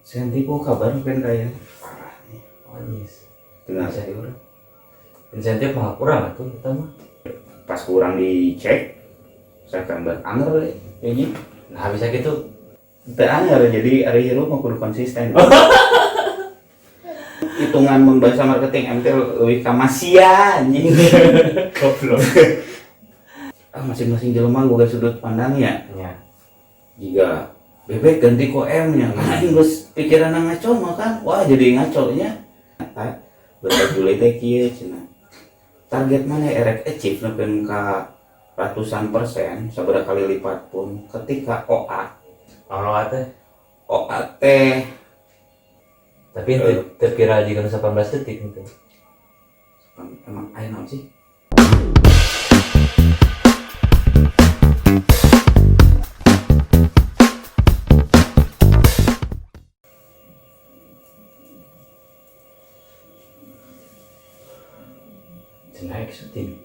Senti kok kabar kan kayak parah nih. Oh yes. Dengar Saya urang. Insentif mah kurang atuh kita mah. pas kurang dicek September anger deh kayaknya. Nah bisa gitu. Teu anger jadi hari hirup mah kudu konsisten. Hitungan mun bahasa marketing MT leuwih ka masia anjing. Goblok. Masing-masing jelema boga sudut pandangnya. Ya. Jika bebek ganti ku M-nya, anjing geus pikiranna ngaco mah kan. Wah jadi ngaco nya. Betul Juli teh kieu cenah. Target mana erek achieve nepen ka ratusan persen sabaraha kali lipat pun ketika OA teh. OA teh Tapi terkira jika 18 detik gitu. emang aya naon sih? Naik syuting.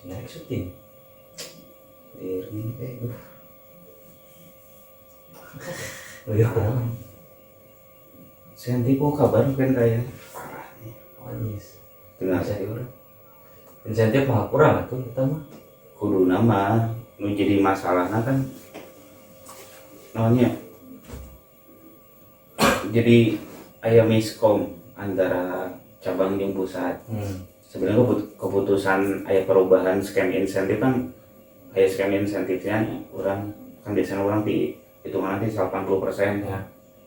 Naik syuting. Dirni teh Iya kurang. Senti kok kabar kan kayak parah nih. Oh yes. Dengar Saya urang. Insentif mah kurang atuh kita mah. kudu nama nu jadi masalahna kan naonnya jadi aya miskom antara cabang jeung pusat. Sebenarnya keputusan aya perubahan skema insentif kan aya skema insentifnya orang kan biasanya orang di hitungan nanti 80% Ya.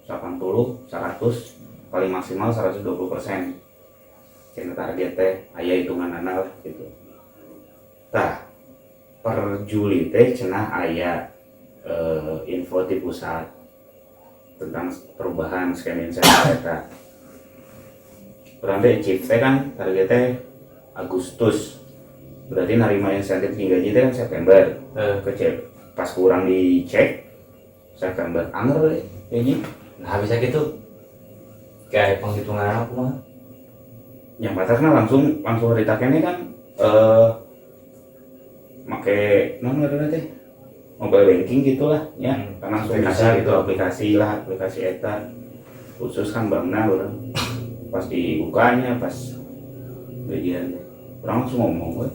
80, 100 paling maksimal 120%. Cenah target teh aya hitungan anal gitu. Tah per Juli teh cenah aya info di pusat tentang perubahan skema insentif eta. Urang teh achieve teh kan target teh Agustus. Berarti narima insentif hingga gaji teh kan September. Kecil pas kurang dicek September anger deh kayaknya. Nah bisa gitu. Kayak penghitungan aku mah. Yang batasnya langsung ditakenya kan make non ngaranna teh mobile banking gitulah ya. Kan langsung kasih gitu aplikasi eta khusus kan bankna urang pas dibukanya pas gajian orang langsung ngomong we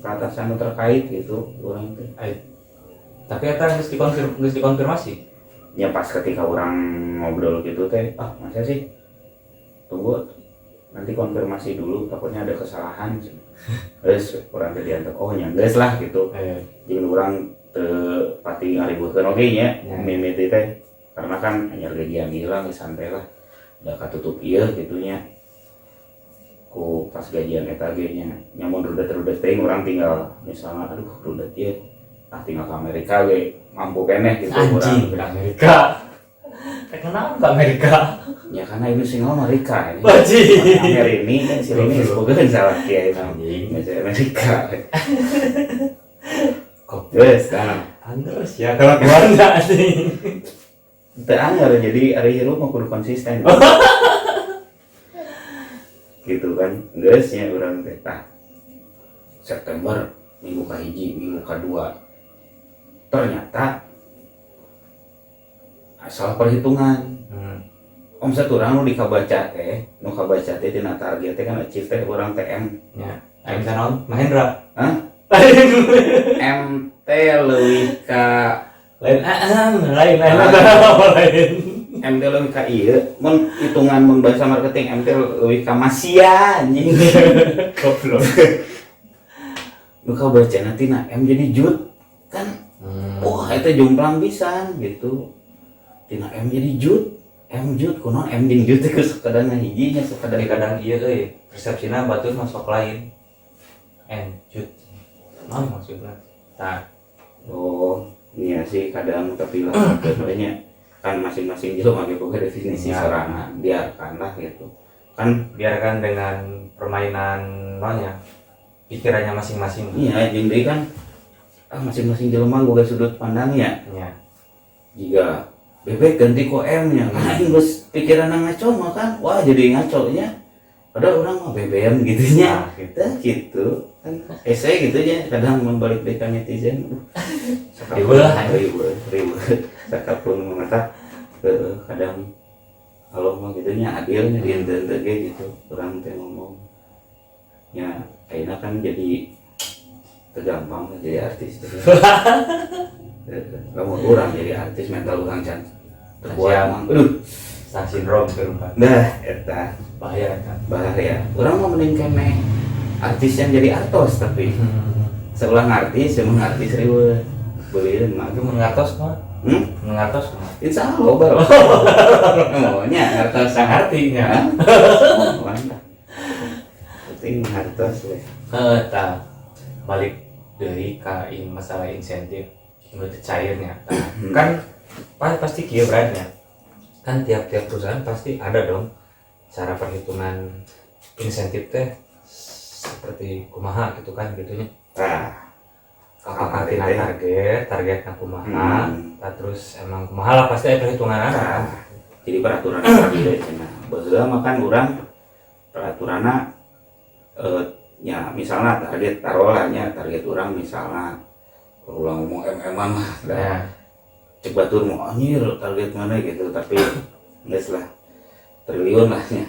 ke atasan terkait gitu orang teh. Tapi eta geus dikonfirmasi. Ya pas ketika orang ngobrol gitu teh masa sih tunggu nanti konfirmasi dulu takutnya ada kesalahan. Terus orang teh diantar nya geus lah gitu. Jeung urang teu pati ngaribuhkeun oge nya mimiti teh karena kan anyar gajian hilang santai lah udah katutup ieu gitunya ku pas gajian eta ge nya nyamun rudet teh urang tinggal misalnya aduh rudet ieu tinggal ke Amerika ge mampu keneh gitu Anjing ke Amerika. Kenapa ke Amerika? Ya karena ini single Amerika ini. Anjing. Amerika ini kan si ini semoga salah kiai anjing Amerika. Kok guys kan Andres ya kalau keluarga anjing. Teu anger jadi hari hirup mah kudu konsisten. Gitu kan. Geus nya urang teh September minggu kahiji, minggu kedua. Ternyata salah perhitungan. Omset urang nu dikabaca teh, tina target teh kan achieve teh urang TM. Ya, aing sanon Mahendra. Hah? MT leuwih ka Lain lain. MT leuwih ka ieu, mun hitungan mun bahasa marketing MT leuwih ka masia anjing. Goblok. Nu kabacana tina M jadi jut kan. Wah, eta jomplang pisan gitu. Tina M jadi jut, M jut kunaon M jeung jut teh kadang hijinya Kadang ieu euy, persepsina batur masuk lain. Jut. Naon maksudna? Tah. Oh, iya sih kadang tapi lah sebenarnya kan masing-masing jelema ge boga definisi sorangan, biarkanlah gitu. Kan Biarkan dengan permainan nonnya pikirannya masing-masing. iya jeung deui kan masing-masing jelema boga sudut pandangnya. Ya. Jika bebek ganti ku M-nya, anjing geus pikiranna ngaco mah kan. Wah jadi ngaco nya. padahal orang mah BBM gitunya. Nah, gitu. Gitu kan esai gitu ya kadang membalik dekan netizen Riweuh. sakapun mata kadang kalau mau gitunya adilnya di ente gitu orang teh ngomong ya akhirnya kan jadi tergampang jadi artis kamu orang jadi artis mental orang can terkuat Siap. mah aduh Star syndrome ke rumah. dah eta Bahaya kan. bahaya orang mau mending kene artis yang jadi artos tapi sebelah artis emang artis riweuh beulieuan mah Itu mengatos mah. Mengatos mah. insya Allah baru maunya artos sang Artinya. penting artos we Tah balik dari ka masalah insentif menurut cairnya. Kan pasti kieu beratnya. Kan tiap-tiap perusahaan pasti ada dong cara perhitungan insentif teh seperti kumaha gitu kan gitunya. nah Apakah tina targetnya kumaha, terus emang kumaha lah pasti ada perhitungan kan. jadi peraturan kabinetnya cenah baheula mah kan urang peraturanna ya misalnya target taruhnya target orang misalnya kalau ulang ngomong mah Ya. cek batur mau anjir target mana gitu tapi enggak lah triliun lah nya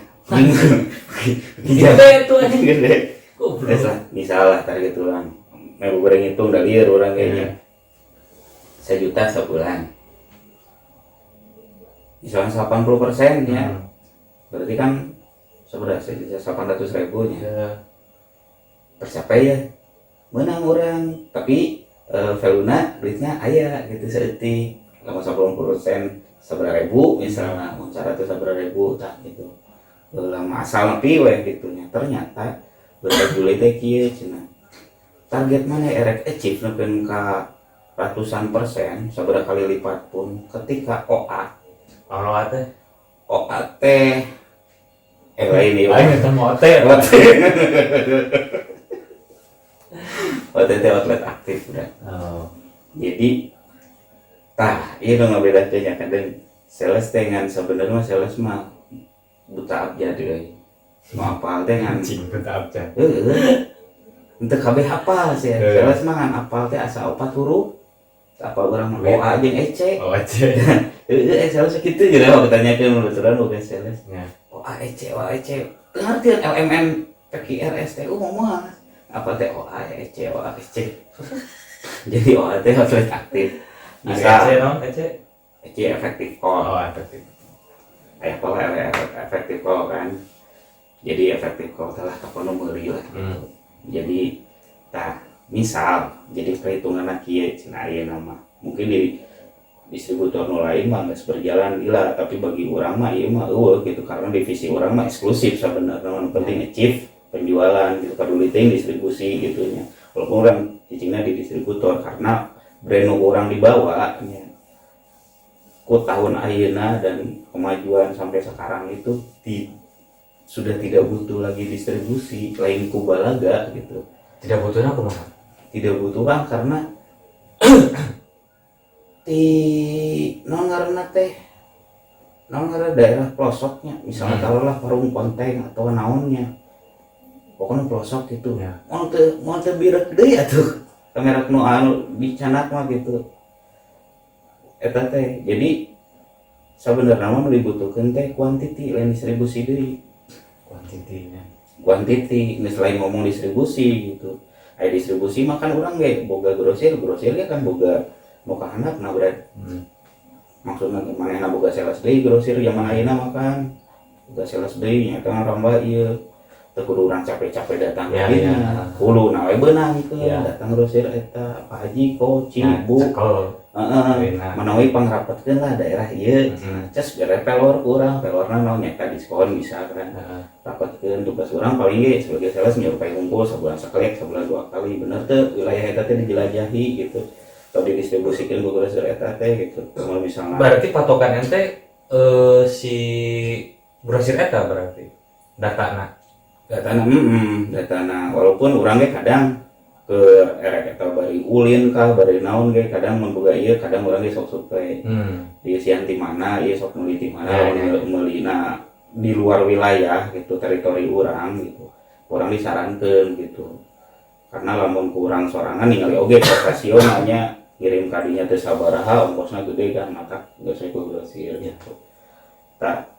Gede tuh anjing. gede Goblok. enggak lah misalnya target orang mau goreng hitung udah liar orang kayaknya 1 juta sebulan misalnya 80% ya berarti kan seberapa 1.800.000 nya Ya. tercapai ya menang orang tapi valuna duitnya aya gitu seeutik lama 80% seberapa ribu misalnya 100 seberapa ribu tak gitu lama asal nepi we gitunya ternyata berjuli teh kieu cenah target mana erek achieve nepen ka ratusan persen seberapa kali lipat pun ketika Kalau teh OA teh lain ya lain eta mau teh. OTT outlet aktif udah Oh. jadi itu nggak beda kayaknya kadang sales dengan sebenarnya sales mah buta abjad euy mau apal teh ngan Anjing tetap aja. untuk kabeh hafal sih sales mah ngan apal teh asa opat huruf apa orang OA jeung EC Oh aja. sales kitu gitu kalau ditanyakeun betulan bukan sales Ya. OA EC ngerti LMN PQR STU ngomong apa teh OA EC jadi OA teh outlet aktif Bisa bisa non EC. EC efektif call Oh efektif. kayak pola efektif call kan jadi efektif call telah telepon meuli lah jadi misal jadi perhitungan kieu cenah aya nama mungkin di distributor nu lain mah geus berjalan gila tapi bagi urang mah ieu mah eueuh gitu karena divisi urang mah eksklusif sebenarnya nu penting achieve penjualan gitu peduli teh distribusi gitu nya walaupun urang cicingna di distributor karena brand nu urang dibawa nya ku tahun ayeuna dan kemajuan sampai sekarang itu sudah tidak butuh lagi distribusi lain ku balaga gitu Tidak butuhnya kumaha? tidak butuh kan karena di non ngaranna daerah pelosoknya misalnya taruhlah warung konteng atau naonnya pokoknya pelosok gitu Ya. mau teu birek deui atuh kamerek nu anu dicanak mah gitu eta teh jadi sebenarnya mah dibutuhkeun teh quantity lain distribusi deui Kuantitinya. quantity nggak selain ngomong distribusi gitu distribusi mah kan orang ge boga grosir ge kan boga boga handap nah berat maksudnya manehna boga sales deui grosir zaman ayeuna mah kan boga sales deui nya kan ramba ieu teu kudu urang capek-capek datang Ya, lagi ya. kudu na we beunang gitu Ya. datang grosir eta Pak Haji Koci Bu Cekel. menawi pangrapetkeun lah daerah ieu Mhm. ces bere pelor urang pelorna naon nyata diskon bisa kan rapatkeun tugas urang paling ge sebagai sales nyerupai ngumpul sebulan sekali sebulan 2 kali bener teh wilayah eta teh dijelajahi gitu atau didistribusikan ke grosir eta teh gitu kalau misalnya Berarti patokan ente si grosir eta berarti datana. datana walaupun urang ge kadang ke erek eta bari ulin kah bari naon ge kadang mun boga ieu kadang urang ge sok survei di sian ti mana ieu sok meuli ti mana Ya, ya. meulina di luar wilayah gitu teritori orang gitu orang disarankan gitu karena lamun kurang sorangan ningali oge profesionalnya ngirim kadinya teh sabaraha ongkosna gede kan mata geus saya grosir gitu tak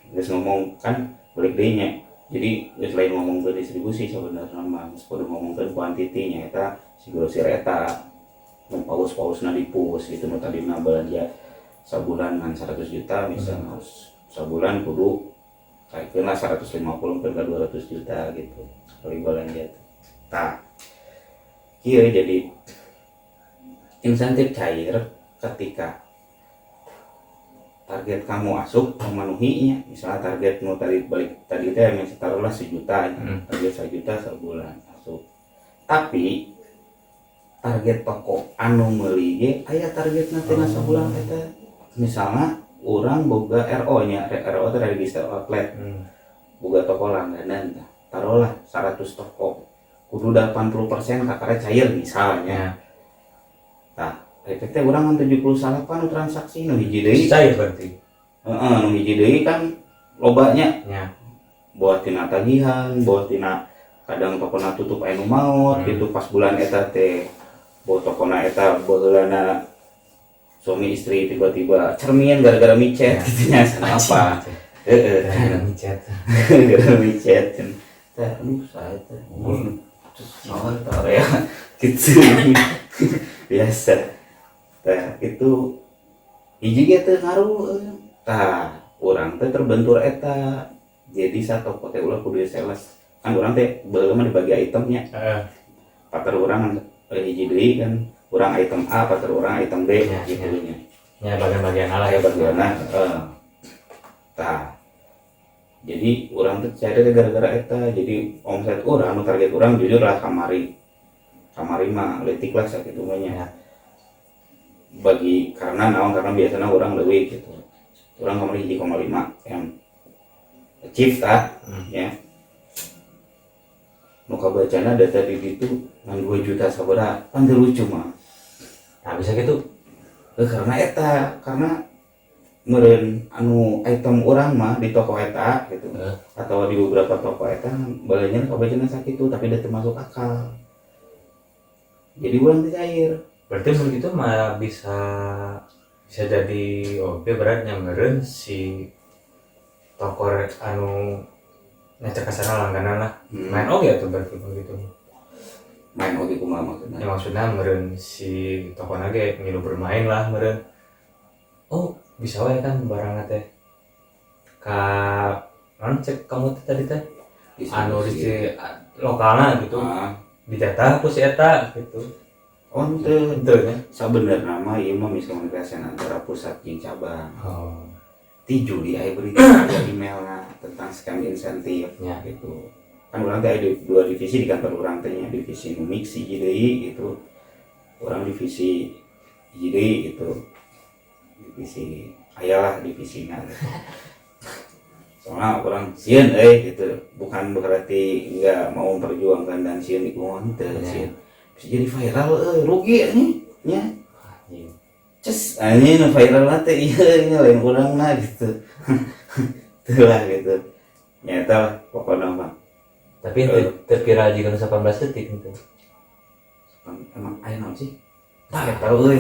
geus ngomong kan balik deui nya jadi geus lain ngomong ke distribusi sebenarnya mah geus kudu ngomongkeun kuantitinya eta si grosir eta nu paus-pausna dipus gitu nu tadina belanja sabulan ngan 100 juta misalnya harus sabulan kudu kayak 150 ke 200 juta gitu kali belanja tak iya jadi insentif cair ketika target kamu masuk memenuhinya misalnya target mau tadi balik tadi teh misalnya taruhlah 1 juta target 1 juta sebulan masuk tapi target toko anu meuli ge aya target nanti sebulan eta misalnya orang boga RO nya RO itu register outlet boga toko langganan taruhlah 100 toko kudu 80% kakara cair misalnya nah efeknya orang 78 transaksi nu hiji deui cair berarti nu hiji deui kan lobanya ya buat tina tagihan buat tina kadang tokona tutup anu maut gitu pas bulan eta teh buat tokona eta baheulana suami istri tiba-tiba cermin gara-gara micet gitu nya apa gara-gara micet gara-gara micet kan aduh saya teh soal tau ya gitu biasa itu hiji ge teh ngaruh urang teh terbentur eta jadi satu teh ulah kudu sales kan urang teh baheula mah dibagi itemnya pater urang hiji deui kan kurang item A atau kurang item B ya, gitu ya bagian-bagian lah ya bagian jadi orang tuh cari gara-gara eta jadi omset orang target orang jujur lah kamari mah letik lah sakit umumnya bagi karena biasanya orang lebih gitu orang kamari 1,5 yang achieve ya nuka bacana data di situ ngan 2 juta sabaraha kan lucu mah nah bisa gitu karena meureun anu item orang mah di toko eta gitu atau di beberapa toko eta balenya kabacana sakitu tapi udah termasuk akal jadi urang teh cair berarti begitu mah bisa jadi oke beratnya meureun si toko anu ngecek kasana langganan lah main oke tuh berarti begitu main oke kumaha maksudna ya maksudnya meureun si toko nage ngilu bermain lah meureun oh bisa wae kan barangna teh ka non cek kamu teh tadi teh anu di si lokalna gitu dijatah ku si eta gitu teu nya sabenerna mah ieu mah miskomunikasi antara pusat jeung cabang tiju di aya berita ada emailna tentang scam insentif gitu kan orang teh ada 2 divisi di kantor orang teh nya divisi mixi deui gitu orang divisi deui gitu divisi ayalah divisinya soalnya orang sieun gitu bukan berarti enggak mau memperjuangkan dan sieun ikuan teh sieun bisa jadi viral rugi nih nya ces ini viral teh iya lain urang nah gitu tuh lah gitu nyata pokoknya mah tapi terkira juga 18 detik gitu emang aya naon sih tak tahu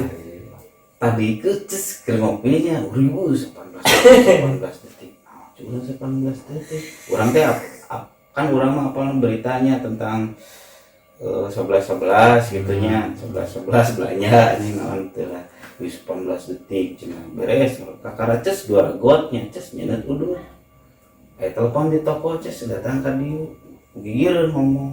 tadi ke ces keur ngopinya 18 detik cuma 18 detik urang teh kan urang mah apa beritanya tentang 11 gitunya 11 belanja ini naon teh lah 18 detik cina beres kakara ces 2 gotnya ces nyeunat udur telepon di toko ces datang ka dieu gigireun ngomong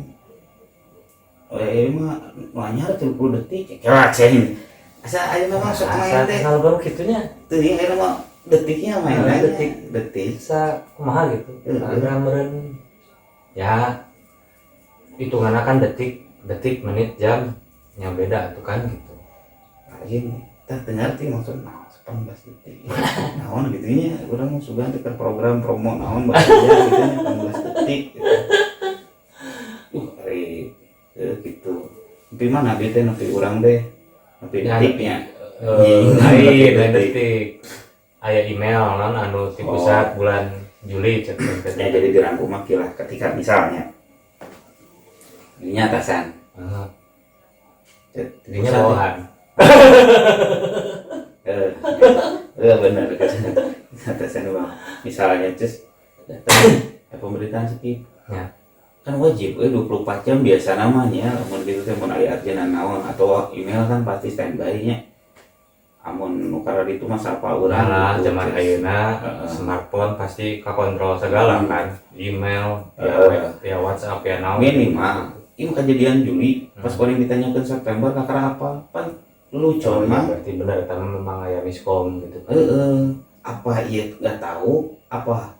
mah anyar 30 detik kira ceng asa aya mah masuk main teh kalau baru kitunya teu ieu aya mah detiknya main detik bisa kumaha gitu ada meureun ya hitungan kan detik menit jam yang beda tuh kan gitu lain tak ngerti maksudnya 18 detik naon gitu nya urang mah sugan teh program promo naon bahasa gitu 18 detik gitu. Gitu tapi mana nabi teh nabi urang deh nabi detiknya lain detik aya email non anu ti pusat bulan Juli cek Ya jadi dirangkum lah ketika misalnya ininya atasan, jadinya bawahan. Benar atasan bang. Misalnya cus datang pemerintahan skip, Ya. kan wajib 24 jam biasa namanya. Amun gitu teh mun aya arjana naon atau email kan pasti standby nya. Amun nukar itu mah sapa urang Nah, gitu, zaman cus. ayeuna smartphone pasti kakontrol segala kan, email, ya WhatsApp ya naon. Minimal ini kejadian Juli pas orang ditanyakan September kakara apa pan lucu Oh, mah. berarti benar karena memang aya miskom gitu. Apa iya nggak tahu, apa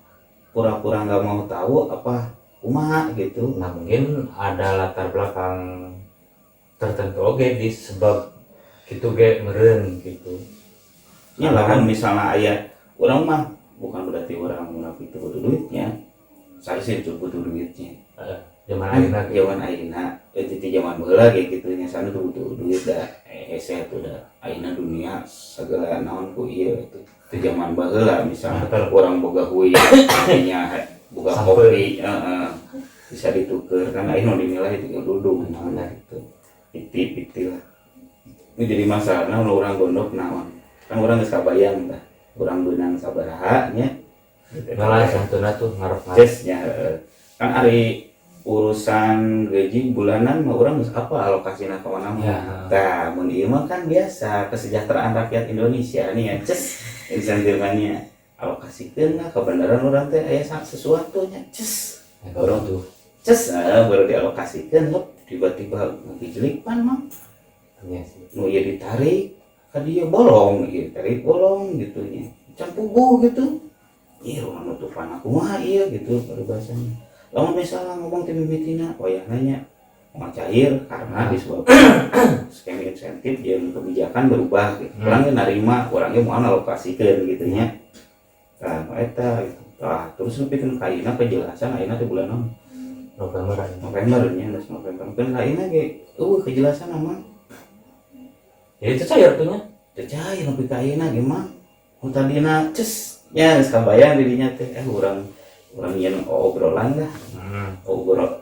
pura-pura nggak mau tahu, apa kumaha gitu. Nah, mungkin ada latar belakang tertentu oke di sebab gitu ge meureun gitu. Ya lah kan misalnya ayah orang mah bukan berarti orang munafik itu butuh duitnya, seharusnya itu butuh duitnya. Zaman ayeuna ge. Zaman ayeuna itu zaman baheula kayak gitu nya sana tuh butuh duit dah hese tuh dah ayeuna dunia segala naon ku ieu itu zaman baheula misalnya orang boga hui nya boga kopi bisa ditukar kan ayeuna dinilai itu duduk mana itu piti lah. Ini jadi masalah nah orang gondok naon kan orang geus kabayang tah urang beunang sabaraha nya Malah santuna tuh ngarep-ngarep. jesnya kan ari urusan gaji bulanan mah orang geus apa alokasina ka mana mah. Ya. Tah mun ieu mah kan biasa kesejahteraan rakyat Indonesia nih ya ces insentifnya alokasikeun lah ke beneran urang teh aya sesuatu nya ces Baru tuh baru dialokasikeun lep tiba-tiba ngejelipan mah iya sih. nu ieu ditarik ka dieu bolong ieu tarik bolong gitu nya can puguh gitu ieu urang nutupan kumaha ieu gitu baru bahasanya. Lamun misalnya ngomong tim mimitina oh ya nanya mau cair karena disebabkan skema insentif yang kebijakan berubah gitu. Orangnya narima, orangnya mau alokasikan gitu nya. Nah, eta gitu. Nah, terus nepikeun ka ayeuna kejelasan ayeuna teh bulan naon? November November nya, November. Kan ayeuna ge kejelasan mah. jadi itu cair tuh nya. Teu cair nepi ka ayeuna ge mah. Mun tadina ces nya geus kabayang dirinya teh urang nyeun obrolan lah.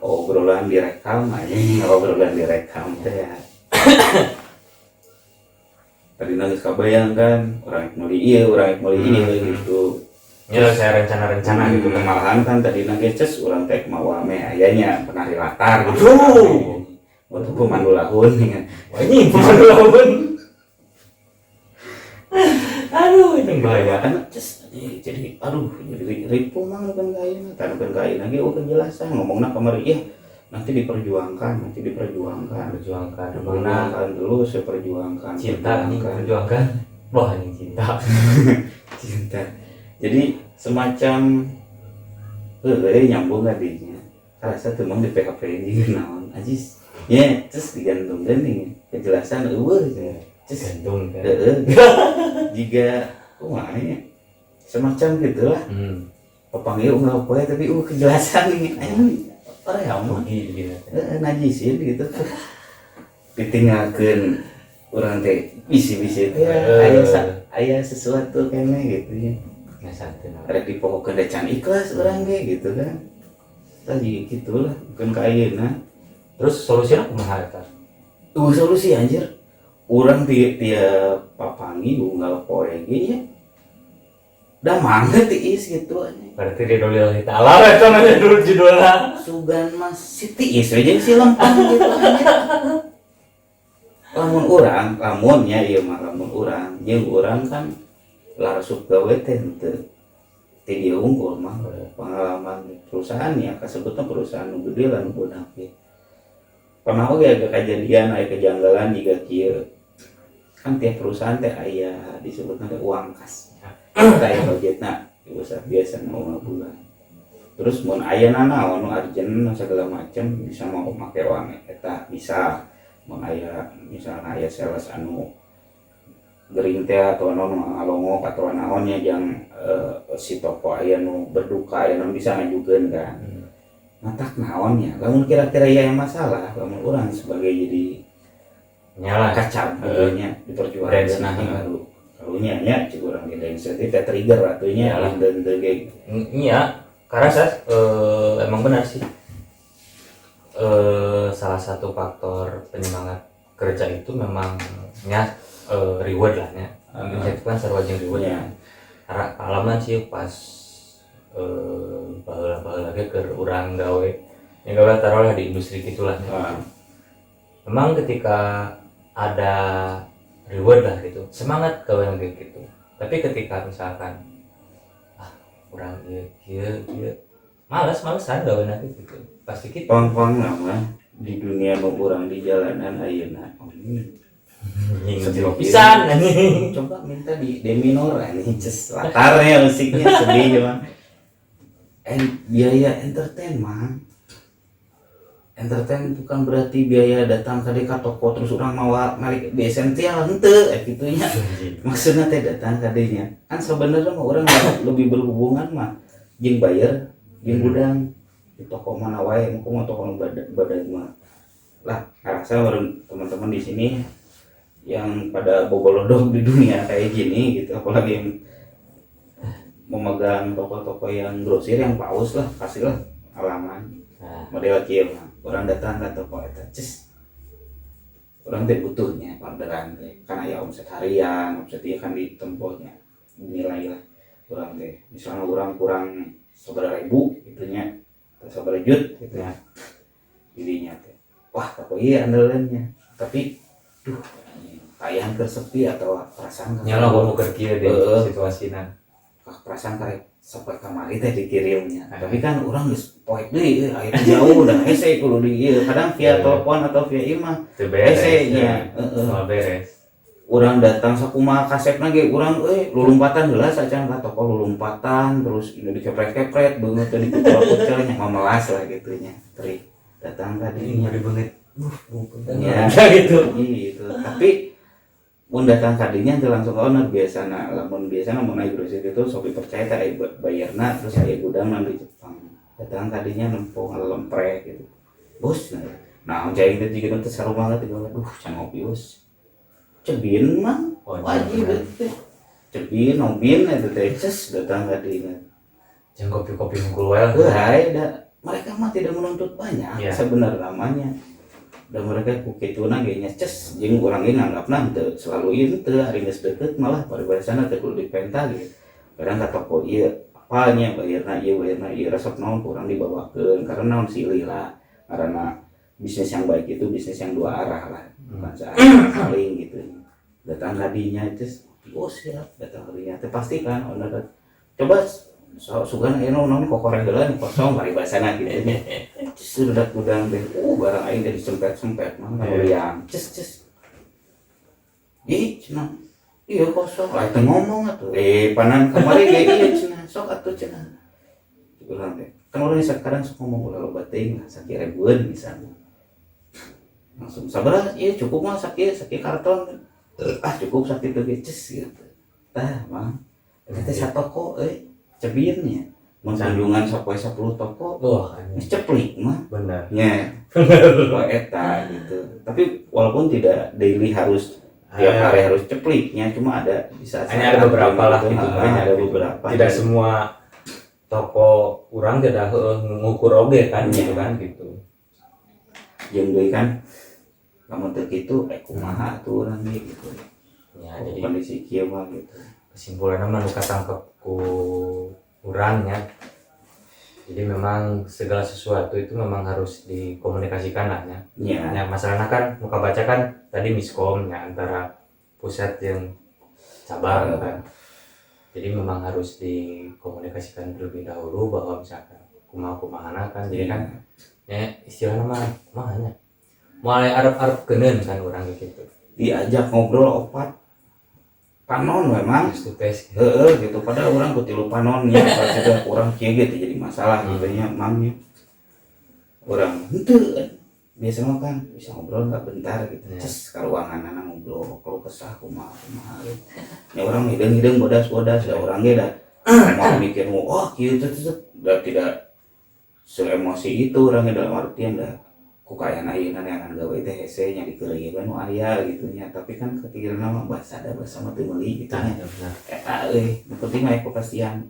Obrolan direkam aja obrolan direkam teh ya. Tadi nangis kabayang kan orang muli iya gitu Ya saya rencana-rencana gitu kan. malahan kan tadi nangis ces orang teh mau ame ayahnya penari latar gitu. Untuk pemandu lahun kan. Wah ini pemandu lahun. Aduh itu bahaya. Kan ces jadi jadi ribu mah kan kain lagi kejelasan ngomongna kamari ya nanti diperjuangkan dulu saya perjuangkan Cinta nih perjuangkan. Wah ini cinta. Jadi semacam nyambung tadinya rasa tuh di PHP ini naon ajis ya terus digantungkan nih kejelasan Gantung kan. jika kumanya semacam gitulah pepanggil nggak boleh tapi kejelasan nih orang yang mau najisin gitu ditinggalkan orang teh bisi-bisi teh aya sesuatu kayaknya gitu ya ada di pokok kedecan ikhlas orang kayak gitu kan tadi gitulah bukan kayak Terus solusinya kumaha eta? solusi anjir orang tiap papangi unggal poe ge dah mangga tiis gitu aja. Berarti ridolillahi ta'ala eta namanya dulu judulnya. Sugan mas si tiis we jeung si lempang gitu aja. Lamun urang jeung urang kan larsuk gawe teh teu ti dieu unggul mah pengalaman perusahaan ya kasebutna perusahaan nu gede lan bodak ge. Pernah oge ada kejadian aya kejanggalan jiga kieu. Kan tiap perusahaan teh aya disebutna teh uang kas. Taya budgetna biasa mau bulan. Terus mun aya naon arjen segala macam bisa mau make uang eta bisa. Mun aya misalnya aya sales anu gering teh atau naon ngalongok atau naonnya yang si toko aya nu berduka aya nu bisa ngajukeun kan. Matak naonnya. Lamun kira-kira aya masalah, lamun urang sebagai jadi Nyala kacau gitu nya diperjuangkeun baru karunya nya cik urang ge insentif teh trigger atunya Iyalah. dan ge Iya, karena saya emang benar sih. Salah satu faktor penyemangat kerja itu memangnya reward lah ya. Insentif kan sarua jeung reward Iya. ya. Karena pengalaman sih pas baheula lagi ke urang gawe. Ya gawe taruhlah di industri gitulah. Ah. Memang ketika ada reward lah gitu, semangat gawe kayak gitu. Tapi ketika misalkan kurang iya males-malesan gawe nanti gitu. Pasti gitu. pang-pang nama di dunia nu urang di jalanan ayeuna. Sedih pisan anjing. Coba minta di D minor ini just latarnya musiknya sedih cuman biaya entertain bukan berarti biaya datang ke toko terus orang mau narik di esensial henteu gitunya maksudnya teh datang kadinya kan sebenarnya mah orang lebih berhubungan mah jeung bayar jeung gudang di toko mana wae mau toko badan mah lah ngerasa teman-teman di sini yang pada bobolodok di dunia kayak gini gitu, apalagi yang memegang toko-toko yang grosir yang paus lah, kasih lah alaman model kieu mah orang datang ke toko eta orang teh butuhnya orderan teh karena ya omset harian omset ieu kan ditempelnya nilai lah orang teh misalnya orang kurang sabaraha ribu gitunya atau sabaraha jut gitu ya jadinya teh wah toko ieu andalannya tapi duh kayaan sepi atau perasaan Nyala gua buka kieu deh situasina. Perasaan karek sampai kamari teh dikirimnya. Tapi kan orang geus poek deui akhirnya jauh udah hese kudu di ieu. Kadang via telepon atau via email. Teu beres. Hese-nya. Semua beres. Urang datang sakumaha kasepna ge urang lulumpatan heula sacan ka toko lulumpatan terus ini dikepret-kepret beungeut teh dikucel-kucel nya memelas lah gitu nya. Teri datang ka dinya Beungeut. ya gitu. Tapi mun datang kadinya teh langsung owner biasana lamun biasana mun aya grosir itu sopi percaya teh aya bayarna terus aya gudang nang di Jepang datang kadinya nempung lemprek gitu bos nah cai teh jiga teh saru banget gitu aduh can ngopi bos cebin mah wajib teh cebin nobin eta teh datang kadinya Jeung kopi-kopi unggul wae. Mereka mah tidak menuntut banyak sebenarnya namanya dan mereka kukituna ge nya jeung urang ge nganggapna teu selalu ieu teu ari geus deukeut malah paribarisana teh kudu dipenta ge. Kadang ka toko ieu apanya bayarna ieu resep naon kurang dibawakeun karena naon silih lah. Karena bisnis yang baik itu bisnis yang dua arah lah. Bukan saling gitu. Datang kadinya itu siap datang kadinya teh pastikan owner coba sugan naon kokoreng heula kosong paribasana gitu nya. Sudah gudang deh, barang aing dari sempet mah yang ces. Ih, cenah. Iya kosong. Lah teh ngomong atuh. Panan kamari ge ieu cenah, sok atuh cenah. Urang teh. Kan urang sekarang sok ngomong ulah loba teuing lah sakira ribuan misalnya. Langsung sabaraha ieu cukup mah sakit karton. Cukup sakit teh ces gitu. Tah, mah. Eta satoko cebirnya. Kunjungan sampai 10 toko, ceplik mah, benar. Ya, eta gitu. Tapi walaupun tidak daily harus tiap hari harus cepliknya, cuma ada bisa. Hanya ada beberapa lah gitu kan. Ada beberapa. Tidak semua toko urang tidak ngukur oge kan gitu kan gitu. Jeung deui kan, lamun teu kitu kumaha atuh urang gitu. Ya jadi kondisi kieu mah gitu. Kesimpulannya mah nu katangkep ku urangnya. Jadi memang segala sesuatu itu memang harus dikomunikasikan lah ya. Ya masalahnya kan muka baca kan tadi miskom ya antara pusat yang cabang kan. Jadi memang harus dikomunikasikan terlebih dahulu bahwa misalkan kumaha kan jadi kan ya istilahnya mah kumahanya mulai arep geuneun kan urang gitu. Diajak ngobrol opat panon memang tes gitu padahal orang kutilu panonnya juga kurang kieu gitu jadi masalah gitu nya mamnya orang henteu biasa mah kan bisa ngobrol enggak bentar gitu terus ka ruanganna ngobrol kalau kesah kumaha gitu nya orang hideung bodas da urang ge da mau mikir kieu teh udah tidak seemosi itu orangnya dalam artian dah ku kayak ayeuna neangan gawe teh hese nya dikeuleuyeun nu aya gitu nya, tapi kan kepikiran mah bahasa ada bahasa mah teu meuli gitu nya. Eta euy, nu penting mah kepastian.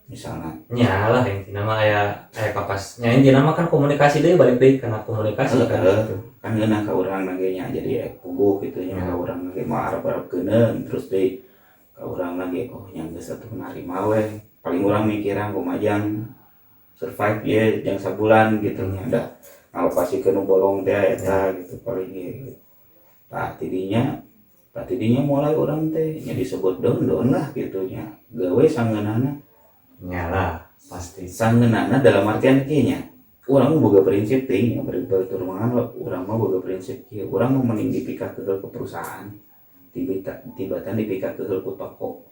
Misalnya nyalah intina mah aya kapasnya, intina mah kan komunikasi deui, balik deui kana komunikasi kan gitu. kan ngeunah ka urang lagi nya jadi puguh gitu nya, ka urang lagi mah arep-arepkeun terus deui ka urang lagi oh nya geus atuh narima we. Paling urang mikiran kumajang survive ye jang sabulan gitu nya, da ngalokasikeun nu bolong teh eta gitu paling gitu. Tidinya mulai urang teh nya disebut don lah gitu nya, gawe sangeunana Nyalah pasti sangeunana dalam artian kieu nya. Urang mah boga prinsip teh nya berbatur mangan urang mah boga prinsip kieu. Urang mah mending dipikak keheul ke perusahaan tibatan dipikak keheul ku toko.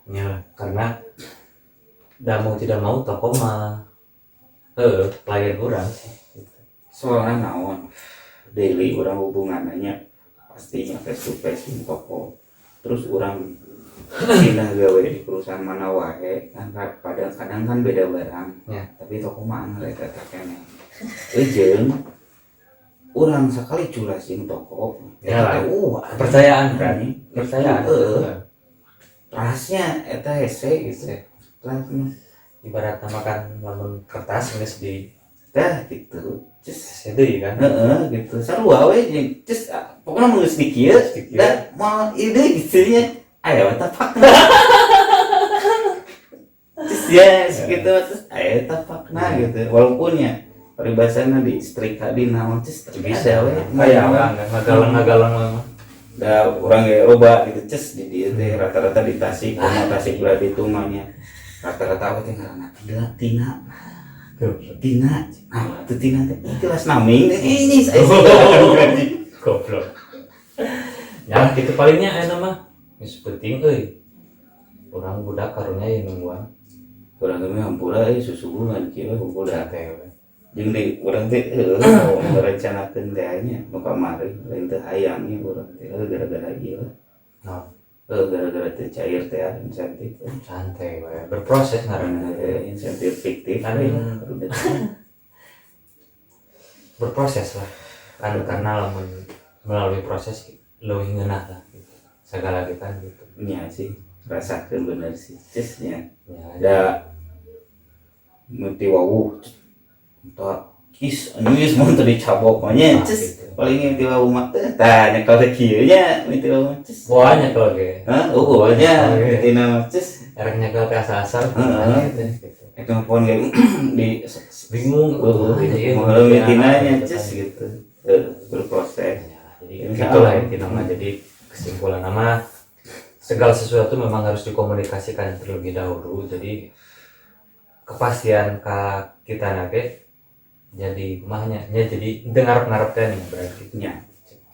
nyalah karena mau tidak mau toko mah klien urang sih gitu. Soalnya naon daily urang hubungannya pastinya face to face di toko. Terus urang pindah gawe di perusahaan mana wae kan kadang kan beda barang Ya. tapi toko mah angel eta kene jeung urang sakali culasin toko Ya, kepercayaan kan, percayaan kepercayaan. rasnya eta hese gitu rasnya Ibaratnya makan lamun kertas geus di tah gitu cus deui kan. gitu sarua we jeung cus pokona mun geus di kieu da mau ide gitu nya ayo tapakna terus ya gitu terus ayo tapakna gitu walaupun ya peribahasana di setrika di naon terus Bisa we kayak ngagalang mah. da urang ge loba gitu cus di dieu teh rata-rata di Tasik komo Tasik belah ditu mah nya rata-rata we teh ngaranna Tina nah itu Tina teh kelas naming ini saya Goblok. Ya gitu palingnya aya mah geus penting euy. Urang budak karunya yang nungguan. urang ge hampura susuhungan kieu hungkul da Teh we. jeung di urang teh merencanakeun teh nya nu kamari lain teh hayang nya urang teh gara-gara ieu Nah, gara-gara teh cair teh insentif santai we. Berproses ngaranna teh. insentif fiktif Kan berproses lah. Kan karena lamun melalui proses leuwih ngeunah lah gitu. Segala kita gitu. nya sih rasakeun bener sih cus nya Ya, da meuti wawuh entah kis anyus mun teu dicabok mah nya cus gitu. paling meuti wawuh mah teh tah nya kalau kieu nya meuti wawuh cus Wanya kalau ge. hah nya tina mah cus Ereknya ke asal-asal. Heeh. Gitu. eta pon ge di Bingung mau tina nya cus gitu berproses Ya, jadi gitulah intinya mah. Jadi kesimpulan nama segala sesuatu memang harus dikomunikasikan terlebih dahulu. Jadi kepastian kita nage jadi kumahnya ya jadi dengar teh nih berarti nya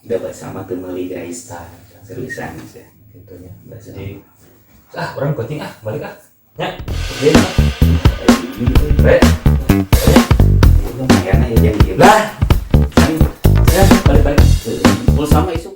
da bahasa mah teu meuli guys seriusan sih gitu ya. bahasa Jadi orang penting balik nya dia Bre, lumayan aja jadi lah balik balik. Pulsa mah isu